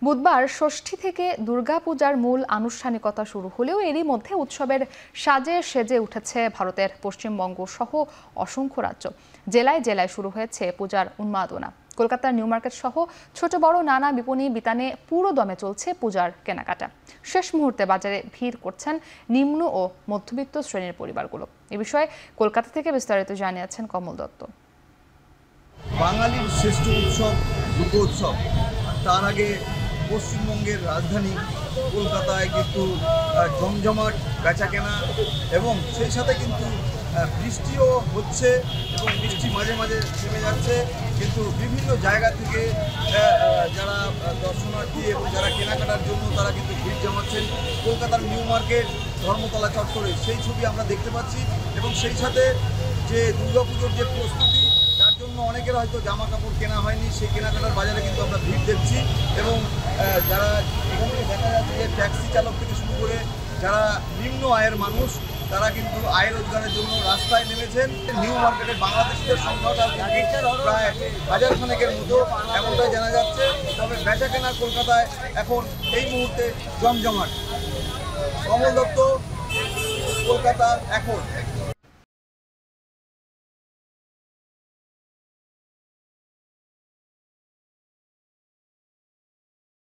বুধবার ষষ্ঠী থেকে দুর্গাপূজার মূল আনুষ্ঠানিকতা শুরু হলেও এরই মধ্যে উৎসবের সাজে সেজে উঠেছে ভারতের পশ্চিমবঙ্গ সহ অসংখ্য রাজ্য। জেলায় জেলায় শুরু হয়েছে পূজার উন্মাদনা। কলকাতার নিউ মার্কেট সহ ছোট বড় নানা বিপণী বিতানে পুরো দমে চলছে পূজার কেনাকাটা। শেষ মুহূর্তে বাজারে ভিড় করছেন নিম্ন ও মধ্যবিত্ত শ্রেণীর পরিবারগুলো। এ বিষয়ে কলকাতা থেকে বিস্তারিত জানিয়েছেন কমল দত্ত। বাঙালির শ্রেষ্ঠ উৎসব দুর্গোৎসব, তার আগে পশ্চিমবঙ্গের রাজধানী কলকাতায় কিন্তু জমজমাট বেচাকেনা এবং সেই সাথে কিন্তু বৃষ্টিও হচ্ছে এবং বৃষ্টি মাঝে মাঝে থেমে যাচ্ছে, কিন্তু বিভিন্ন জায়গা থেকে যারা দর্শনার্থী এবং যারা কেনাকাটার জন্য তারা কিন্তু ভিড় জমাচ্ছেন কলকাতার নিউ মার্কেট ধর্মতলা চত্বরে। সেই ছবি আমরা দেখতে পাচ্ছি এবং সেই সাথে যে দুর্গাপুজোর যে প্রস্তুতি, তার জন্য অনেকের হয়তো জামা কাপড় কেনা হয়নি, সেই কেনাকাটার বাজারে কিন্তু আমরা ভিড় দেখছি। এবং যারা এখানে দেখা যাচ্ছে যে ট্যাক্সি চালক থেকে শুরু করে যারা নিম্ন আয়ের মানুষ, তারা কিন্তু আয় রোজগারের জন্য রাস্তায় নেমেছেন। নিউ মার্কেটে বাংলাদেশিদের সংখ্যাটা প্রায় 1000 খানেকের মতো এমনটাই জানা যাচ্ছে। তবে বেচা কেনা কলকাতায় এখন এই মুহূর্তে জমজমাট। কমল দত্ত, কলকাতা এখন।